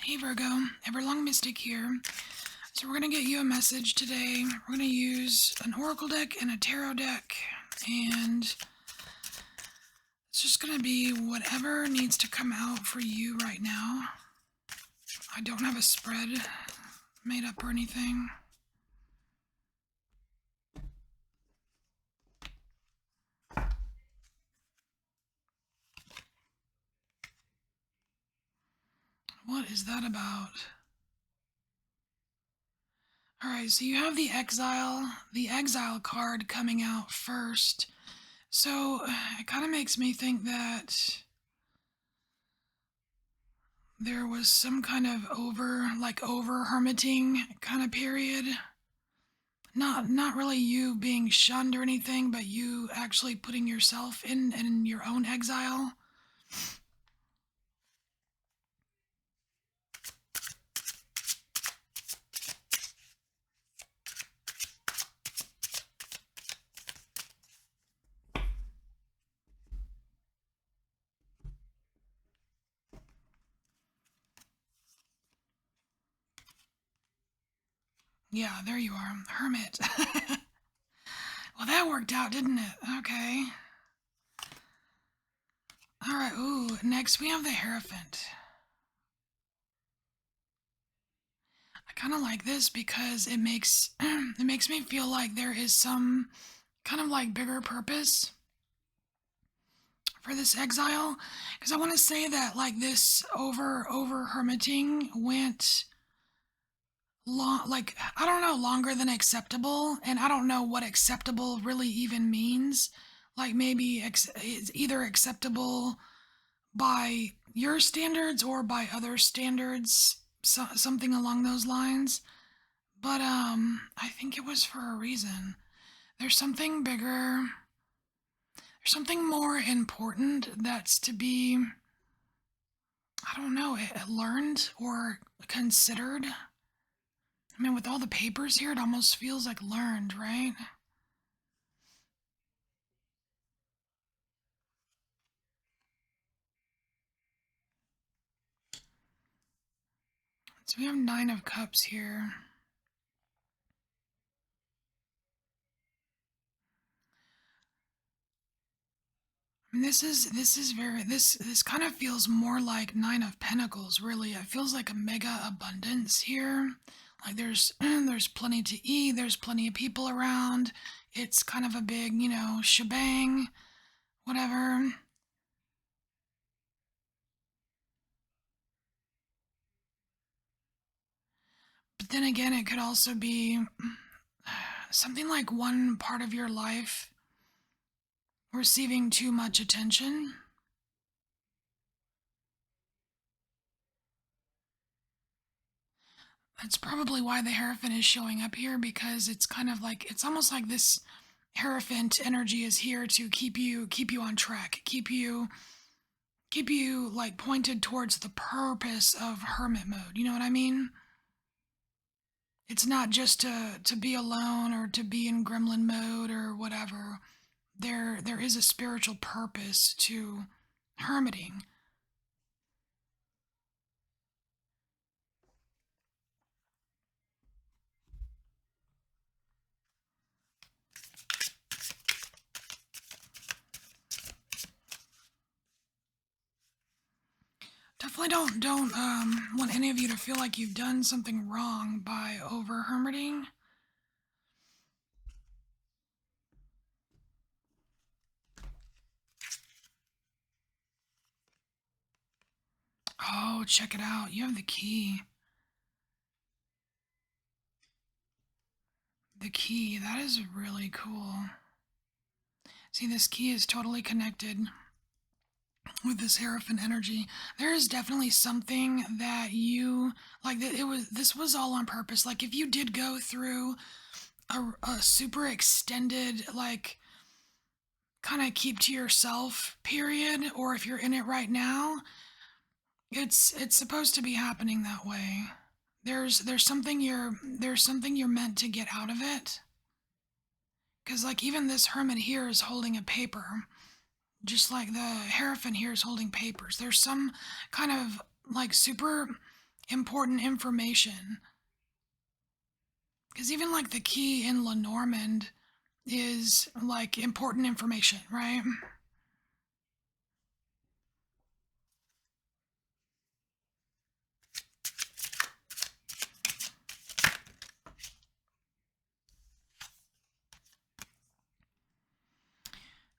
Hey Virgo, EverlongMystic here. So we're going to get you a message today. We're going to use an oracle deck and a tarot deck, and it's just going to be whatever needs to come out for you right now. I don't have a spread made up or anything. What is that about? Alright, so you have the exile card coming out first. So it kind of makes me think that there was some kind of over hermiting kind of period. Not really you being shunned or anything, but you actually putting yourself in your own exile. Yeah, there you are. Hermit. Well, that worked out, didn't it? Okay. Alright, ooh, next we have the Hierophant. I kind of like this because it makes it makes me feel like there is some kind of like bigger purpose for this exile, because I want to say that like this over hermiting went long, like I don't know, longer than acceptable, and I don't know what acceptable really even means. Like maybe it's either acceptable by your standards or by other standards, something along those lines. But I think it was for a reason. There's something bigger. There's something more important that's to be, I don't know, learned or considered. I mean, with all the papers here, it almost feels like learned, right? So we have Nine of Cups here. And this is very this kind of feels more like Nine of Pentacles, really. It feels like a mega abundance here. Like there's there's plenty to eat, there's plenty of people around. It's kind of a big, shebang, whatever. But then again, it could also be something like one part of your life receiving too much attention. That's probably why the Hierophant is showing up here, because it's kind of like, it's almost like this Hierophant energy is here to keep you on track, keep you like pointed towards the purpose of hermit mode. You know what I mean? It's not just to be alone or to be in gremlin mode or whatever. There is a spiritual purpose to hermiting. Definitely don't want any of you to feel like you've done something wrong by over hermiting. Oh, check it out. You have the key. The key. That is really cool. See, this key is totally connected with this Hierophant energy. There is definitely something that you like. This was all on purpose. Like if you did go through a super extended like kind of keep to yourself period, or if you're in it right now, it's supposed to be happening that way. There's something you're meant to get out of it. Because like even this hermit here is holding a paper, just like the Hierophant here is holding papers. There's some kind of like super important information. Because even like the key in Lenormand is like important information, right?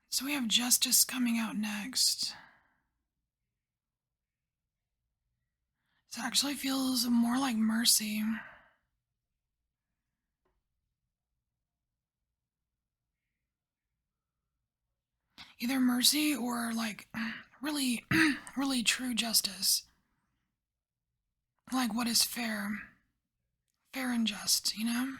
So we have justice coming out next. This actually feels more like mercy. Either mercy or like really, really true justice. Like what is fair. Fair and just, you know?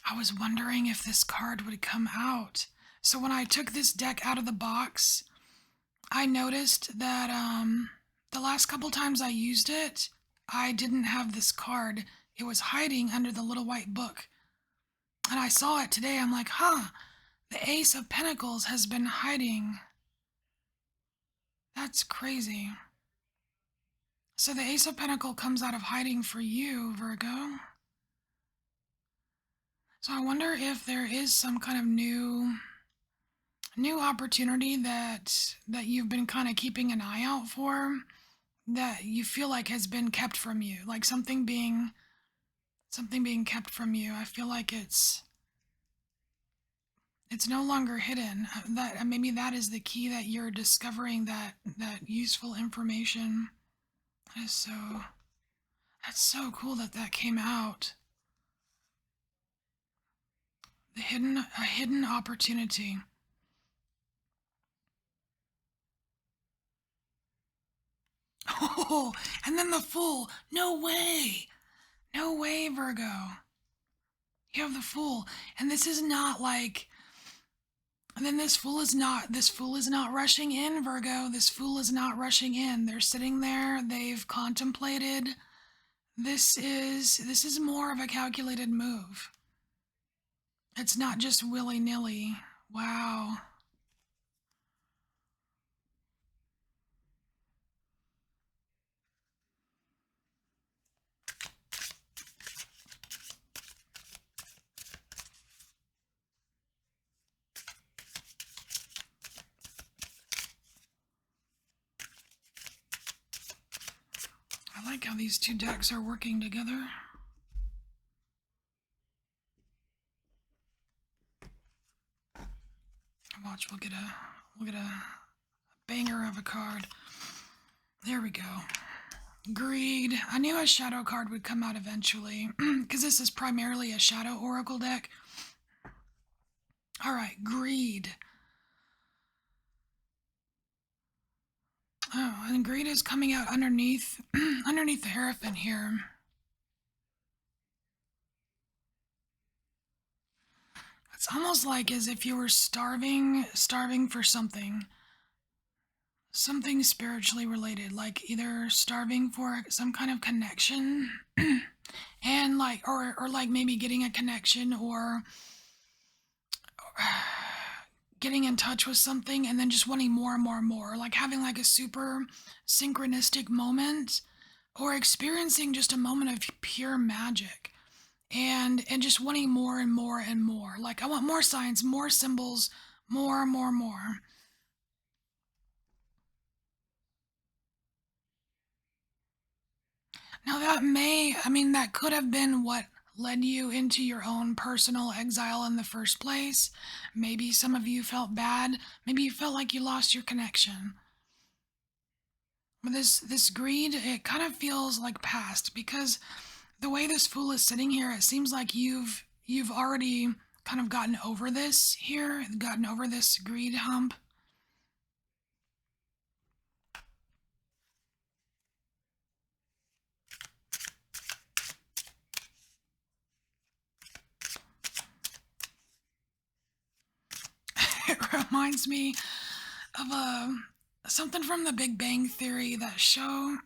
I was wondering if this card would come out. So when I took this deck out of the box, I noticed that the last couple times I used it, I didn't have this card. It was hiding under the little white book. And I saw it today. I'm like, huh, the Ace of Pentacles has been hiding. That's crazy. So the Ace of Pentacles comes out of hiding for you, Virgo. So I wonder if there is some kind of new opportunity that you've been kind of keeping an eye out for, that you feel like has been kept from you, like something being kept from you. I feel like it's no longer hidden. That maybe that is the key, that you're discovering that useful information. That's so cool that came out. A hidden opportunity. Oh, and then the Fool. No way. No way, Virgo. You have the Fool. And this is not like, and then this fool is not rushing in, Virgo. This Fool is not rushing in. They're sitting there. They've contemplated. This is more of a calculated move. It's not just willy-nilly. Wow. I like how these two decks are working together. Watch, we'll get a banger of a card. There we go. Greed. I knew a shadow card would come out eventually, because this is primarily a shadow oracle deck. All right, greed. Oh, and greed is coming out underneath underneath the Hierophant here. It's almost like as if you were starving for something spiritually related, like either starving for some kind of connection and like or like maybe getting a connection, or getting in touch with something and then just wanting more and more and more, like having like a super synchronistic moment, or experiencing just a moment of pure magic, and just wanting more and more and more. Like, I want more signs, more symbols, more. Now that could have been what led you into your own personal exile in the first place. Maybe some of you felt bad. Maybe you felt like you lost your connection. But this greed, it kind of feels like past, because the way this Fool is sitting here, it seems like you've already kind of gotten over this here, gotten over this greed hump. It reminds me of something from the Big Bang Theory, that show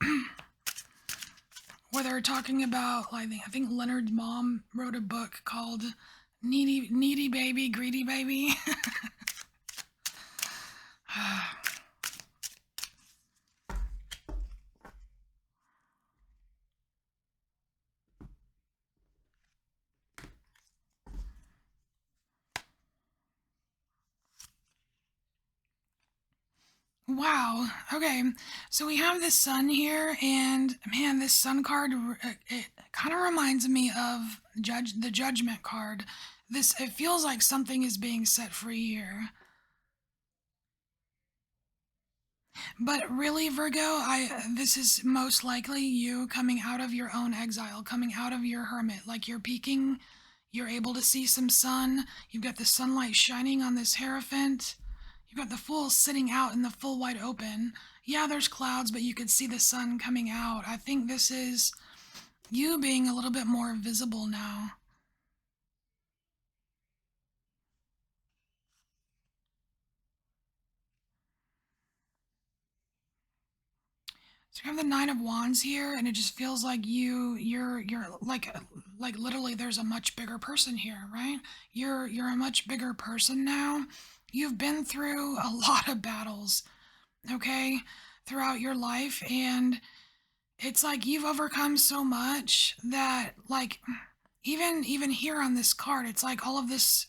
where they're talking about, like, I think Leonard's mom wrote a book called Needy Baby, Greedy Baby. Wow. Okay. So we have this sun here, and man, this sun card, it kind of reminds me of the judgment card. It feels like something is being set free here. But really, Virgo, this is most likely you coming out of your own exile, coming out of your hermit. Like you're peeking, you're able to see some sun. You've got the sunlight shining on this Hierophant. You've got the Fool sitting out in the full wide open. Yeah, there's clouds, but you could see the sun coming out. I think this is you being a little bit more visible now. So you have the Nine of Wands here, and it just feels like you're like literally there's a much bigger person here, right? You're a much bigger person now. You've been through a lot of battles, okay, throughout your life, and it's like you've overcome so much that like even here on this card, it's like all of this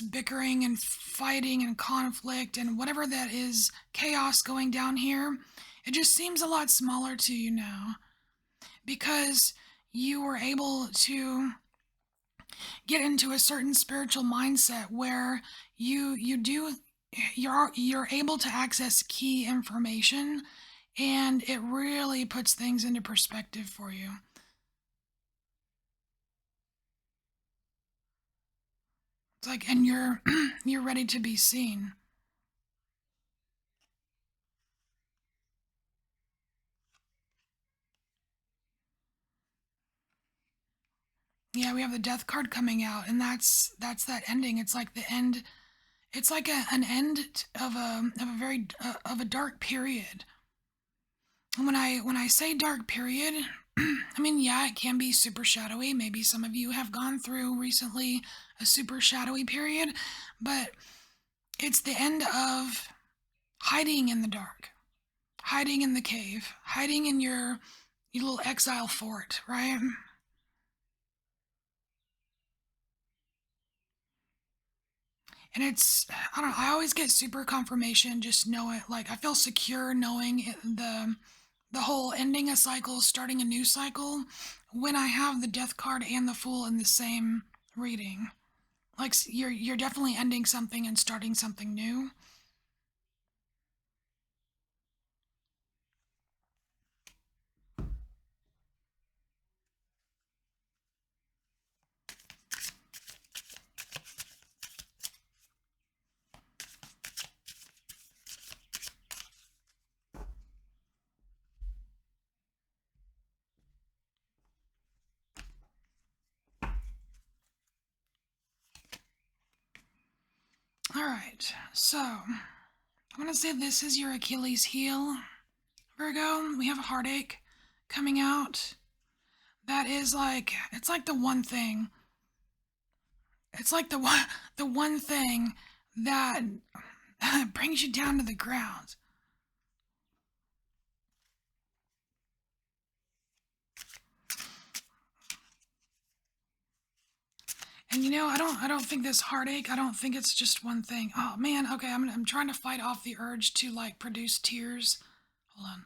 bickering and fighting and conflict and whatever that is, chaos going down here, it just seems a lot smaller to you now because you were able to get into a certain spiritual mindset where you're able to access key information, and it really puts things into perspective for you. It's like, and you're you're ready to be seen. Yeah, we have the death card coming out, and that's that ending. It's like the end. It's like an end of a very of a dark period. And when I say dark period, I mean, yeah, it can be super shadowy. Maybe some of you have gone through recently a super shadowy period, but it's the end of hiding in the dark, hiding in the cave, hiding in your little exile fort, right? And I don't know, I always get super confirmation just know it, like I feel secure knowing the whole ending a cycle, starting a new cycle, when I have the death card and the Fool in the same reading. Like you're definitely ending something and starting something new. All right, so I'm gonna say this is your Achilles heel, Virgo. We have a heartache coming out. That is like it's like the one thing. It's like the one thing that brings you down to the ground. And I don't think this heartache, I don't think it's just one thing. Oh man, okay, I'm trying to fight off the urge to like produce tears. Hold on.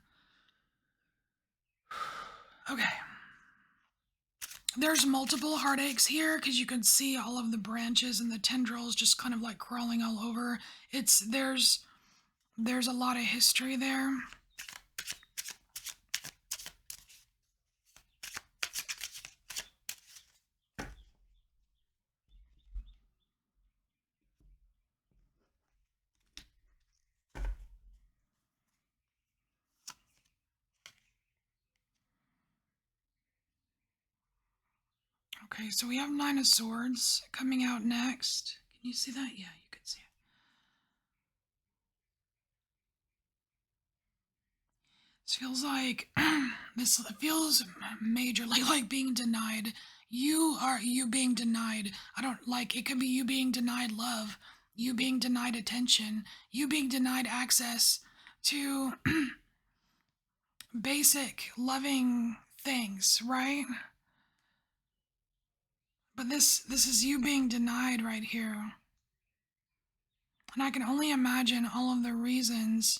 Okay. There's multiple heartaches here because you can see all of the branches and the tendrils just kind of like crawling all over. There's a lot of history there. Okay, so we have Nine of Swords coming out next. Can you see that? Yeah, you could see it. This feels like this feels majorly like being denied. You being denied. I don't like it could be you being denied love, you being denied attention, you being denied access to basic loving things, right? But this is you being denied right here. And I can only imagine all of the reasons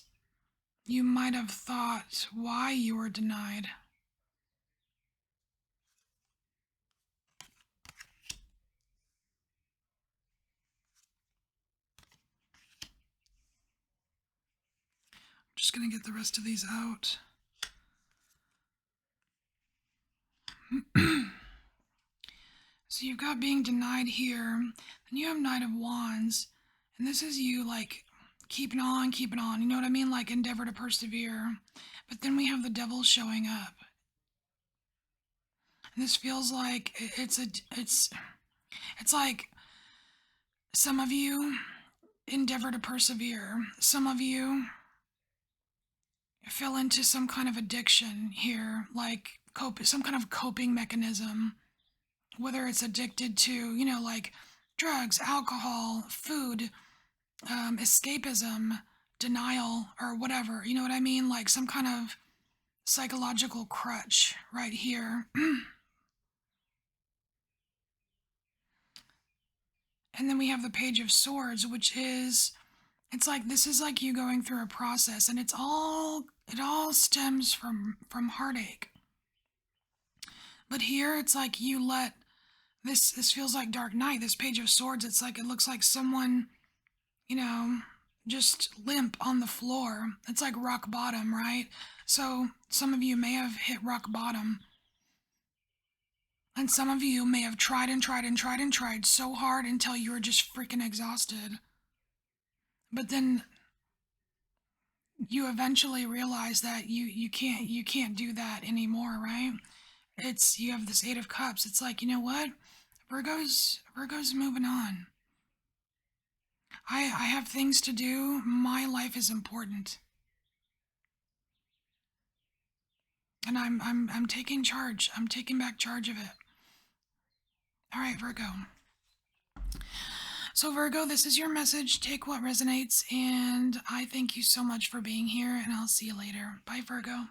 you might have thought why you were denied. I'm just gonna get the rest of these out. So you've got being denied here, and you have Knight of Wands, and this is you like keeping on, you know what I mean? Like endeavor to persevere. But then we have the Devil showing up. And this feels like it's like some of you endeavor to persevere. Some of you fell into some kind of addiction here, like some kind of coping mechanism, whether it's addicted to, like drugs, alcohol, food, escapism, denial, or whatever. You know what I mean? Like some kind of psychological crutch right here. And then we have the Page of Swords, which is, it's like this is like you going through a process, and it all stems from heartache. But here it's like you let this feels like Dark Knight, this Page of Swords. It's like it looks like someone, you know, just limp on the floor. It's like rock bottom, right? So some of you may have hit rock bottom. And some of you may have tried and tried and tried and tried so hard until you were just freaking exhausted. But then you eventually realize that you can't do that anymore, right? It's you have this Eight of Cups. It's like, you know what? Virgo's moving on. I have things to do. My life is important. And I'm taking charge. I'm taking back charge of it. All right, Virgo. So, Virgo, this is your message. Take what resonates, and I thank you so much for being here, and I'll see you later. Bye, Virgo.